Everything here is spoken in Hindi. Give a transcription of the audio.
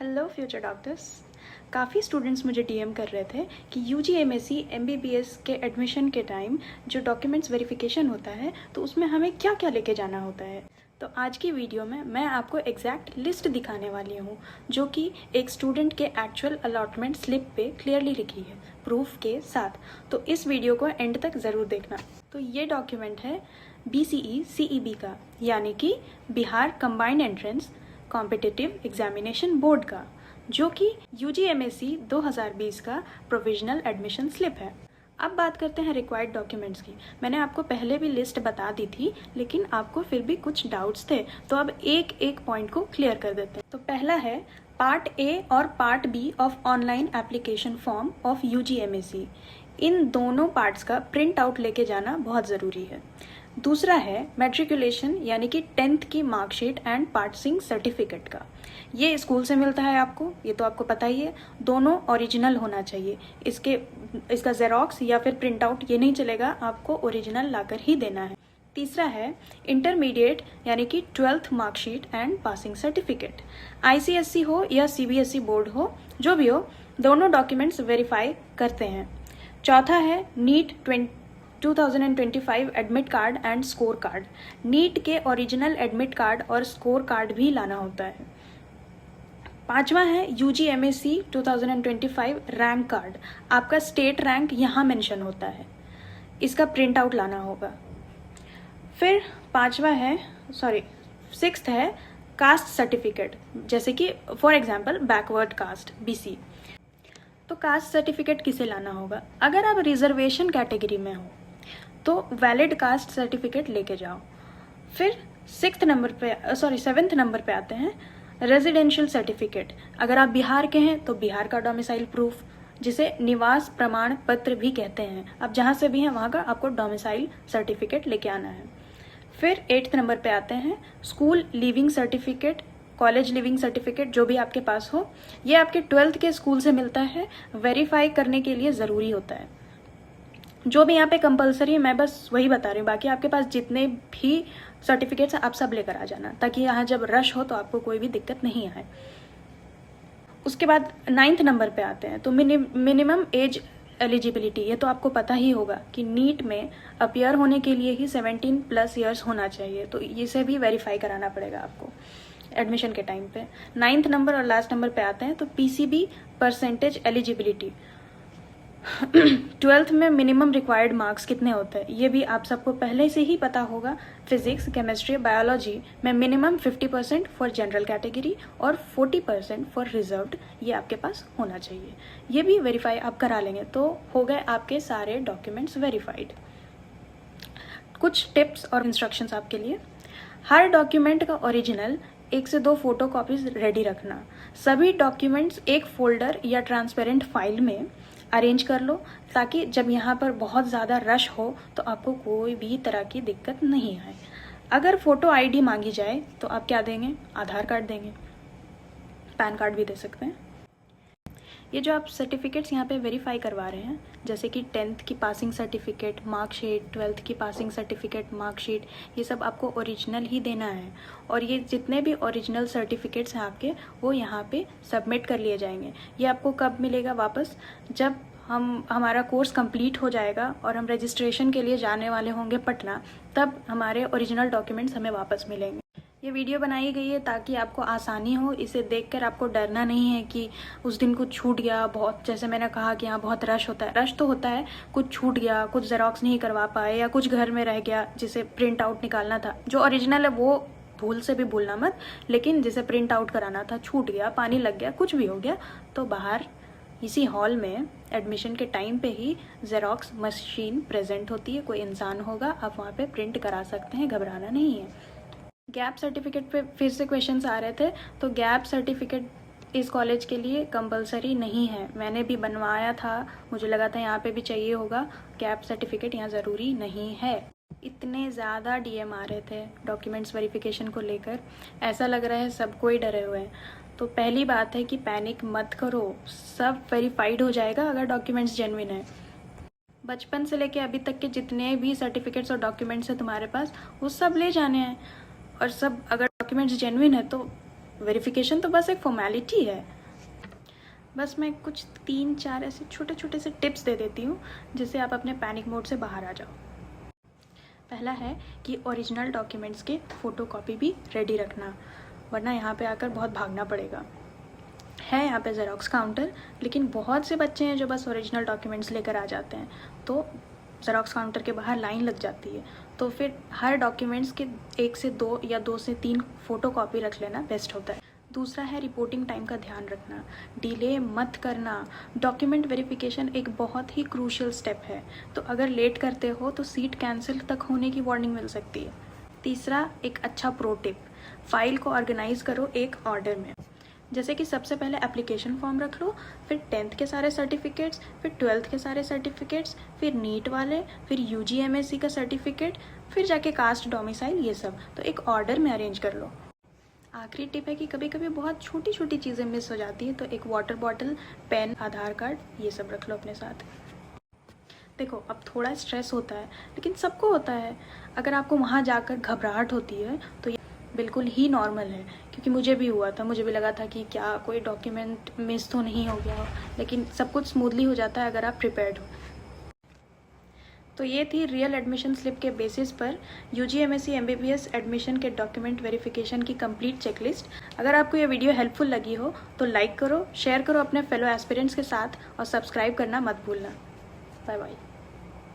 Hello future doctors. काफ़ी स्टूडेंट्स मुझे डीएम कर रहे थे कि यूजी एमएससी एमबीबीएस के एडमिशन के टाइम जो डॉक्यूमेंट्स वेरिफिकेशन होता है तो उसमें हमें क्या क्या लेके जाना होता है। तो आज की वीडियो में मैं आपको एग्जैक्ट लिस्ट दिखाने वाली हूँ जो कि एक स्टूडेंट के एक्चुअल अलॉटमेंट स्लिप पे क्लियरली लिखी है प्रूफ के साथ। तो इस वीडियो को एंड तक ज़रूर देखना। तो ये डॉक्यूमेंट है BCE CEB का, यानी कि Bihar combined entrance competitive examination board का, जो कि UG-MSc 2020 का प्रोविजनल एडमिशन स्लिप है। अब बात करते हैं रिक्वायर्ड डॉक्यूमेंट्स की। मैंने आपको पहले भी लिस्ट बता दी थी, लेकिन आपको फिर भी कुछ डाउट्स थे, तो अब एक एक पॉइंट को क्लियर कर देते हैं। तो पहला है पार्ट A और part B of online application form of UG-MSc। इन दोनों पार्ट्स का प्रिंट आउट लेके जाना बहुत ज़रूरी है। दूसरा है मैट्रिकुलेशन, यानी कि 10th की मार्कशीट एंड पासिंग सर्टिफिकेट का। ये स्कूल से मिलता है आपको, ये तो आपको पता ही है। दोनों ओरिजिनल होना चाहिए। इसका जेरोक्स या फिर प्रिंट आउट ये नहीं चलेगा, आपको ओरिजिनल लाकर ही देना है। तीसरा है इंटरमीडिएट, यानी कि 12th marksheet and passing certificate. ICSE हो या CBSE बोर्ड हो, जो भी हो, दोनों डॉक्यूमेंट्स वेरीफाई करते हैं। चौथा है NEET 2025 admit card and score card. NEET के ओरिजिनल एडमिट कार्ड और स्कोर कार्ड भी लाना होता है। पांचवा है UG-MSc 2025 रैंक कार्ड। आपका स्टेट रैंक यहाँ मेंशन होता है, इसका प्रिंट आउट लाना होगा। फिर सिक्स्थ है कास्ट सर्टिफिकेट, जैसे कि for example backward caste BC। तो कास्ट सर्टिफिकेट किसे लाना होगा? अगर आप रिजर्वेशन कैटेगरी में हो तो वैलिड कास्ट सर्टिफिकेट लेके जाओ। फिर 7th नंबर पे आते हैं रेजिडेंशियल सर्टिफिकेट। अगर आप बिहार के हैं तो बिहार का डोमिसाइल प्रूफ, जिसे निवास प्रमाण पत्र भी कहते हैं। आप जहाँ से भी हैं वहाँ का आपको डोमिसाइल सर्टिफिकेट लेके आना है। फिर 8th नंबर पे आते हैं school leaving certificate, college leaving certificate, जो भी आपके पास हो। ये आपके 12th के स्कूल से मिलता है, वेरीफाई करने के लिए ज़रूरी होता है। जो भी यहाँ पे कंपलसरी है मैं बस वही बता रही हूँ, बाकी आपके पास जितने भी सर्टिफिकेट्स हैं आप सब लेकर आ जाना, ताकि यहाँ जब रश हो तो आपको कोई भी दिक्कत नहीं आए। उसके बाद 9th नंबर पे आते हैं तो मिनिमम एज एलिजिबिलिटी। ये तो आपको पता ही होगा कि नीट में अपीयर होने के लिए ही 17+ ईयर्स होना चाहिए, तो इसे भी वेरीफाई कराना पड़ेगा आपको एडमिशन के टाइम पे। 9th नंबर और लास्ट नंबर पे आते हैं तो PCB परसेंटेज एलिजिबिलिटी। 12th में मिनिमम रिक्वायर्ड मार्क्स कितने होते हैं ये भी आप सबको पहले से ही पता होगा। फिजिक्स, केमिस्ट्री, बायोलॉजी में मिनिमम 50% फॉर जनरल कैटेगरी और 40% फॉर रिजर्व्ड, ये आपके पास होना चाहिए। ये भी वेरीफाई आप करा लेंगे तो हो गए आपके सारे डॉक्यूमेंट्स वेरीफाइड। कुछ टिप्स और इंस्ट्रक्शंस आपके लिए। हर डॉक्यूमेंट का ओरिजिनल 1 से 2 फोटो कॉपीज रेडी रखना। सभी डॉक्यूमेंट्स एक फोल्डर या ट्रांसपेरेंट फाइल में अरेंज कर लो, ताकि जब यहाँ पर बहुत ज़्यादा रश हो तो आपको कोई भी तरह की दिक्कत नहीं आए। अगर फ़ोटो ID मांगी जाए तो आप क्या देंगे? आधार कार्ड देंगे, पैन कार्ड भी दे सकते हैं। ये जो आप सर्टिफिकेट्स यहाँ पे वेरीफाई करवा रहे हैं, जैसे कि 10th की पासिंग सर्टिफिकेट, मार्कशीट, 12th की पासिंग सर्टिफिकेट, मार्कशीट, ये सब आपको ओरिजिनल ही देना है। और ये जितने भी ओरिजिनल सर्टिफिकेट्स हैं आपके, वो यहाँ पे सबमिट कर लिए जाएंगे। ये आपको कब मिलेगा वापस? जब हमारा कोर्स कंप्लीट हो जाएगा और हम रजिस्ट्रेशन के लिए जाने वाले होंगे पटना, तब हमारे ओरिजिनल डॉक्यूमेंट्स हमें वापस मिलेंगे। ये वीडियो बनाई गई है ताकि आपको आसानी हो, इसे देखकर आपको डरना नहीं है कि उस दिन कुछ छूट गया। बहुत, जैसे मैंने कहा कि यहाँ बहुत रश होता है, रश तो होता है, कुछ छूट गया, कुछ जेरोक्स नहीं करवा पाए या कुछ घर में रह गया जिसे प्रिंट आउट निकालना था। जो ओरिजिनल है वो भूल से भी भूलना मत, लेकिन जिसे प्रिंट आउट कराना था छूट गया, पानी लग गया, कुछ भी हो गया, तो बाहर इसी हॉल में एडमिशन के टाइम पे ही जेरोक्स मशीन प्रेजेंट होती है, कोई इंसान होगा, आप वहाँ पे प्रिंट करा सकते हैं, घबराना नहीं है। गैप सर्टिफिकेट पे फिर से क्वेश्चंस आ रहे थे, तो गैप सर्टिफिकेट इस कॉलेज के लिए कंपलसरी नहीं है। मैंने भी बनवाया था, मुझे लगा था यहाँ पे भी चाहिए होगा। गैप सर्टिफिकेट यहाँ ज़रूरी नहीं है। इतने ज़्यादा DM आ रहे थे डॉक्यूमेंट्स वेरिफिकेशन को लेकर, ऐसा लग रहा है सबको ही डरे हुए हैं। तो पहली बात है कि पैनिक मत करो, सब वेरीफाइड हो जाएगा अगर डॉक्यूमेंट्स जेन्युइन है। बचपन से लेके अभी तक के जितने भी सर्टिफिकेट्स और डॉक्यूमेंट्स हैं तुम्हारे पास, वो सब ले जाने हैं। और सब अगर डॉक्यूमेंट्स जेन्युइन है तो वेरिफिकेशन तो बस एक फॉर्मेलिटी है। बस मैं कुछ 3-4 ऐसे छोटे छोटे से टिप्स दे देती हूँ जिससे आप अपने पैनिक मोड से बाहर आ जाओ। पहला है कि ओरिजिनल डॉक्यूमेंट्स के फ़ोटोकॉपी भी रेडी रखना, वरना यहाँ पे आकर बहुत भागना पड़ेगा। है यहाँ पे ज़ेरॉक्स काउंटर, लेकिन बहुत से बच्चे हैं जो बस ओरिजिनल डॉक्यूमेंट्स लेकर आ जाते हैं, तो ज़ेरॉक्स काउंटर के बाहर लाइन लग जाती है। तो फिर हर डॉक्यूमेंट्स के 1 से 2 या 2 से 3 फ़ोटोकॉपी रख लेना बेस्ट होता है। दूसरा है रिपोर्टिंग टाइम का ध्यान रखना, डिले मत करना। डॉक्यूमेंट वेरिफिकेशन एक बहुत ही क्रूशियल स्टेप है, तो अगर लेट करते हो तो सीट कैंसिल तक होने की वार्निंग मिल सकती है। तीसरा, एक अच्छा प्रो टिप, फाइल को ऑर्गेनाइज करो एक ऑर्डर में। जैसे कि सबसे पहले एप्लीकेशन फॉर्म रख लो, फिर 10th के सारे सर्टिफिकेट्स, फिर 12th के सारे सर्टिफिकेट्स, फिर नीट वाले, फिर UG MSc का सर्टिफिकेट, फिर जाके कास्ट डोमिसाइल, ये सब तो एक ऑर्डर में अरेंज कर लो। आखिरी टिप है कि कभी कभी बहुत छोटी छोटी चीज़ें मिस हो जाती हैं, तो एक वाटर बॉटल, पेन, आधार कार्ड, ये सब रख लो अपने साथ। देखो, अब थोड़ा स्ट्रेस होता है, लेकिन सबको होता है। अगर आपको वहाँ जाकर घबराहट होती है तो ये बिल्कुल ही नॉर्मल है, क्योंकि मुझे भी हुआ था। मुझे भी लगा था कि क्या कोई डॉक्यूमेंट मिस तो नहीं हो गया हो, लेकिन सब कुछ स्मूथली हो जाता है अगर आप प्रिपेयर्ड हो। तो ये थी रियल एडमिशन स्लिप के बेसिस पर UG MSc MBBS एडमिशन के डॉक्यूमेंट वेरिफिकेशन की कंप्लीट चेकलिस्ट। अगर आपको ये वीडियो हेल्पफुल लगी हो तो लाइक करो, शेयर करो अपने फेलो एस्पिरेंट्स के साथ और सब्सक्राइब करना मत भूलना। Bye bye.